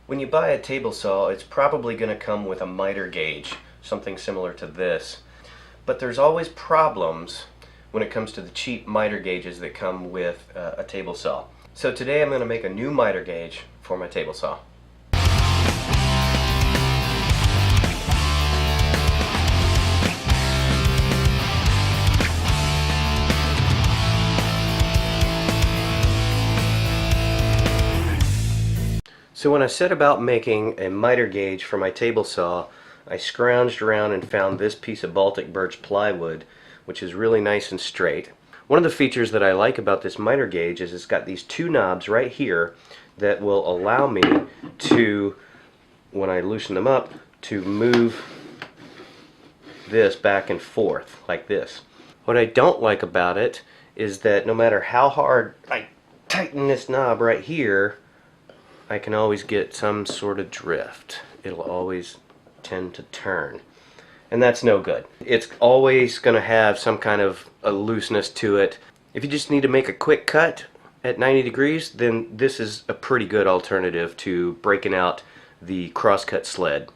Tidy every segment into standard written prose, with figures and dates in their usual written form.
When you buy a table saw, it's probably going to come with a miter gauge, something similar to this. But there's always problems when it comes to the cheap miter gauges that come with a table saw. So today I'm going to make a new miter gauge for my table saw. So when I set about making a miter gauge for my table saw, I scrounged around and found this piece of Baltic birch plywood, which is really nice and straight. One of the features that I like about this miter gauge is it's got these two knobs right here that will allow me to, when I loosen them up, to move this back and forth like this. What I don't like about it is that no matter how hard I tighten this knob right here, I can always get some sort of drift. It'll always tend to turn. And that's no good. It's always going to have some kind of a looseness to it. If you just need to make a quick cut at 90 degrees, then this is a pretty good alternative to breaking out the crosscut sled.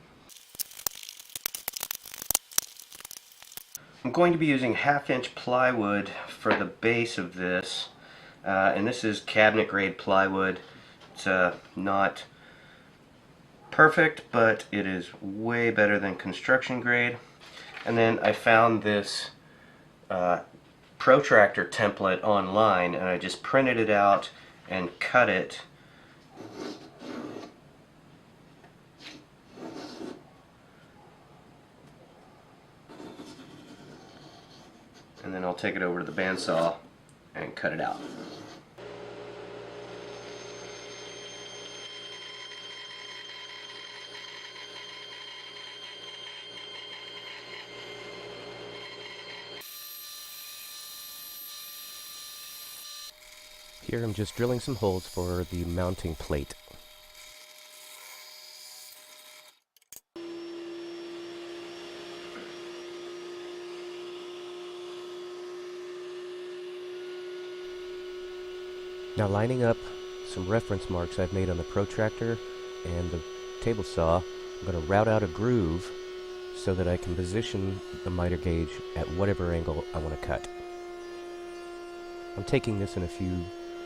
I'm going to be using 1/2-inch plywood for the base of this. And this is cabinet grade plywood. It's not perfect, but it is way better than construction grade. And then I found this Protractor template online, and I just printed it out and cut it. And then I'll take it over to the bandsaw and cut it out. Here I'm just drilling some holes for the mounting plate. Now, lining up some reference marks I've made on the protractor and the table saw, I'm going to route out a groove so that I can position the miter gauge at whatever angle I want to cut. I'm taking this in a few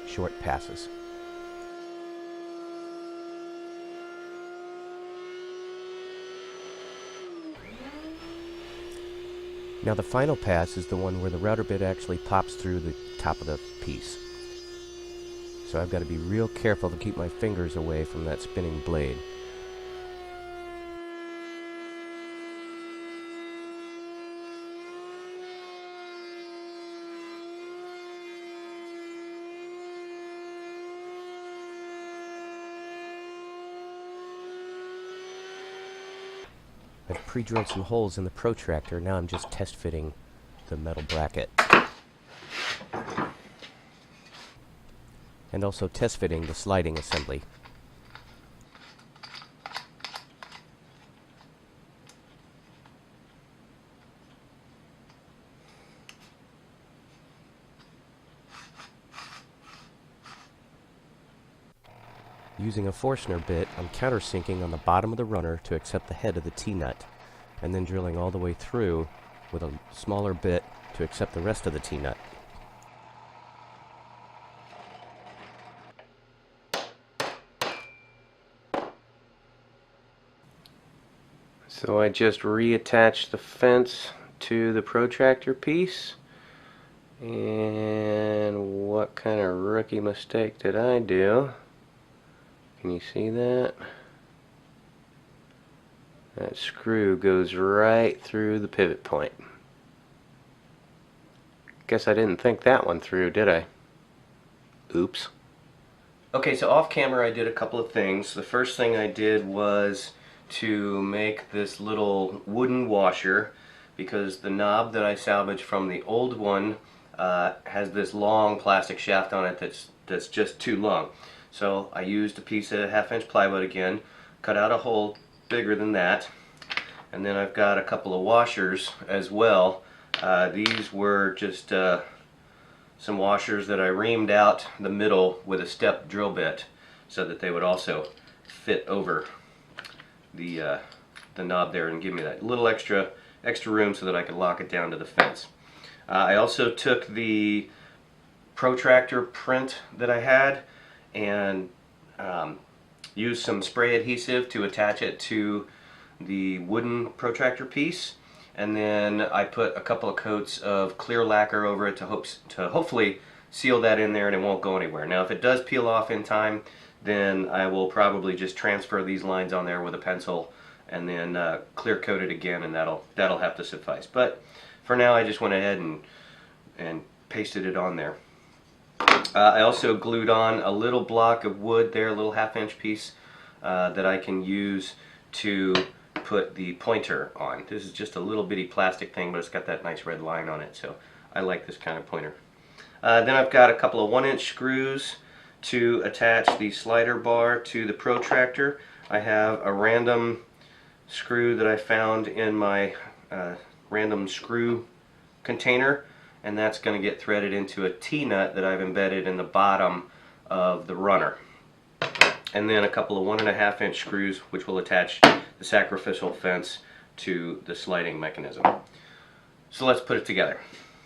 short passes. Now the final pass is the one where the router bit actually pops through the top of the piece. So I've got to be real careful to keep my fingers away from that spinning blade. I've pre-drilled some holes in the protractor. Now I'm just test fitting the metal bracket. And also test fitting the sliding assembly. Using a Forstner bit, I'm countersinking on the bottom of the runner to accept the head of the T-nut, and then drilling all the way through with a smaller bit to accept the rest of the T-nut. So I just reattached the fence to the protractor piece. And what kind of rookie mistake did I do? Can you see that? That screw goes right through the pivot point. Guess I didn't think that one through, did I? Oops. Okay, so off camera I did a couple of things. The first thing I did was to make this little wooden washer, because the knob that I salvaged from the old one has this long plastic shaft on it that's just too long. So I used a piece of 1/2-inch plywood again, cut out a hole bigger than that, and then I've got a couple of washers as well. These were just some washers that I reamed out the middle with a step drill bit so that they would also fit over the knob there and give me that little extra room so that I could lock it down to the fence. I also took the Protractor print that I had and used some spray adhesive to attach it to the wooden protractor piece, and then I put a couple of coats of clear lacquer over it to hopefully seal that in there and it won't go anywhere. Now if it does peel off in time, then I will probably just transfer these lines on there with a pencil and then clear coat it again, and that'll have to suffice. But for now I just went ahead and pasted it on there. I also glued on a little block of wood there, a little 1/2-inch piece that I can use to put the pointer on. This is just a little bitty plastic thing, but it's got that nice red line on it, so I like this kind of pointer. Then I've got a couple of 1-inch screws to attach the slider bar to the protractor. I have a random screw that I found in my random screw container, and that's going to get threaded into a T-nut that I've embedded in the bottom of the runner. And then a couple of 1.5-inch screws which will attach the sacrificial fence to the sliding mechanism. So let's put it together.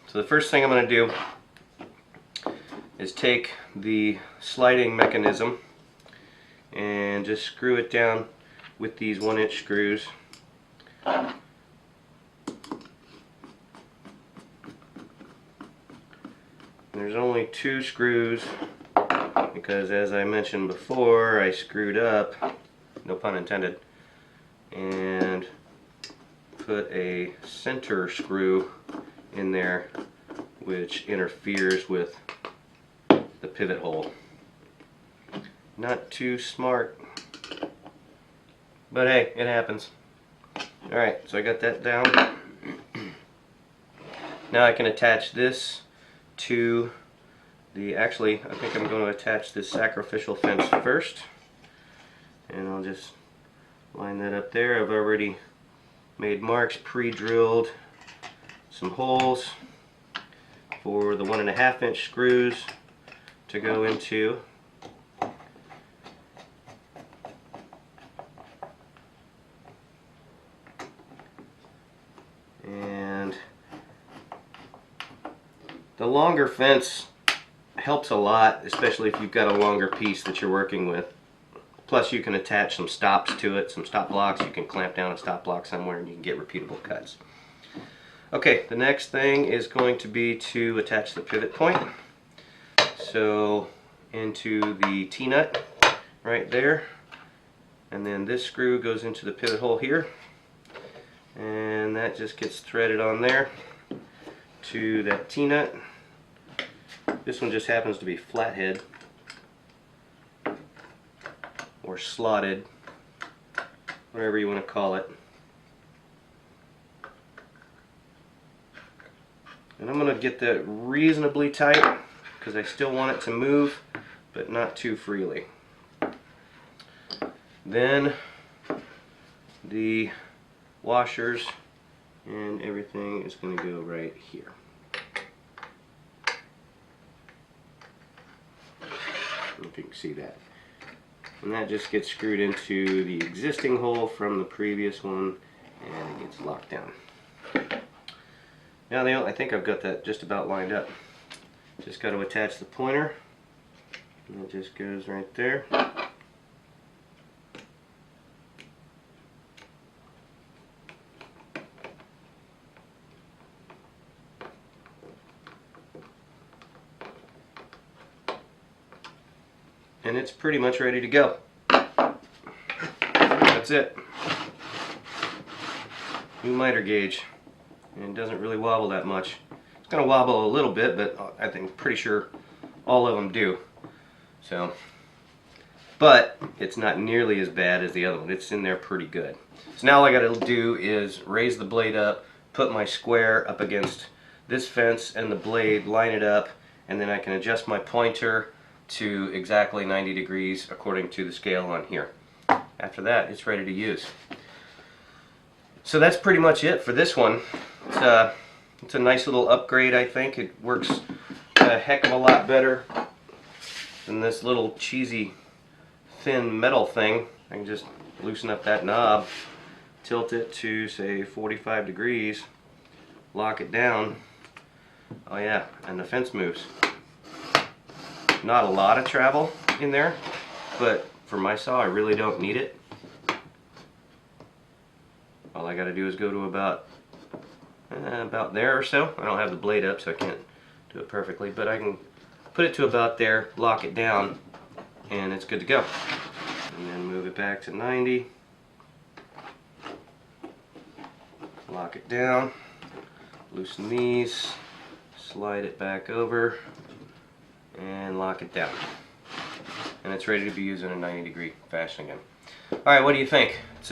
So the first thing I'm going to do is take the sliding mechanism and just screw it down with these 1-inch screws. There's only 2 screws because, as I mentioned before, I screwed up, no pun intended, and put a center screw in there which interferes with the pivot hole. Not too smart, but hey, it happens. Alright, so I got that down. Now I can attach this to the, actually I think I'm going to attach this sacrificial fence first, and I'll just line that up there. I've already made marks, pre-drilled some holes for the 1.5-inch screws to go into. And the longer fence helps a lot, especially if you've got a longer piece that you're working with. Plus you can attach some stops to it, some stop blocks. You can clamp down a stop block somewhere and you can get repeatable cuts. Okay, the next thing is going to be to attach the pivot point. So into the T-nut right there, and then this screw goes into the pivot hole here, and that just gets threaded on there to that T-nut. This one just happens to be flathead or slotted, whatever you want to call it. And I'm going to get that reasonably tight because I still want it to move, but not too freely. Then the washers and everything is going to go right here. I don't know if you can see that. And that just gets screwed into the existing hole from the previous one, and it gets locked down. Now I think I've got that just about lined up. Just got to attach the pointer, and it just goes right there. And it's pretty much ready to go. That's it. New miter gauge. And it doesn't really wobble that much. It's going to wobble a little bit, but I think pretty sure all of them do. So, but it's not nearly as bad as the other one. It's in there pretty good. So now all I got to do is raise the blade up, put my square up against this fence and the blade, line it up, and then I can adjust my pointer to exactly 90 degrees according to the scale on here. After that, it's ready to use. So that's pretty much it for this one. It's a nice little upgrade, I think. It works a heck of a lot better than this little cheesy thin metal thing. I can just loosen up that knob, tilt it to say 45 degrees, lock it down. Oh yeah, and the fence moves. Not a lot of travel in there, but for my saw I really don't need it. All I gotta do is go to about there or so. I don't have the blade up, so I can't do it perfectly, but I can put it to about there, lock it down, and it's good to go. And then move it back to 90, lock it down, loosen these, slide it back over, and lock it down. And it's ready to be used in a 90-degree fashion again. Alright, what do you think? It's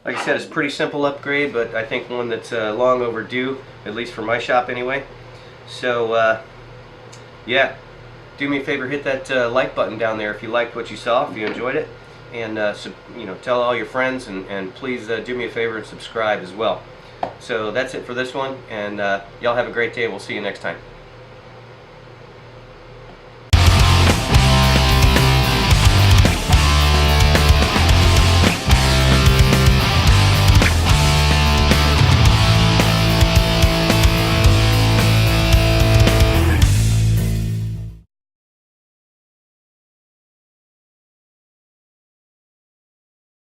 like I said, it's a pretty simple upgrade, but I think one that's long overdue, at least for my shop anyway. So yeah, do me a favor, hit that like button down there if you liked what you saw, if you enjoyed it, and you know, tell all your friends, and please do me a favor and subscribe as well. So that's it for this one, and y'all have a great day. We'll see you next time.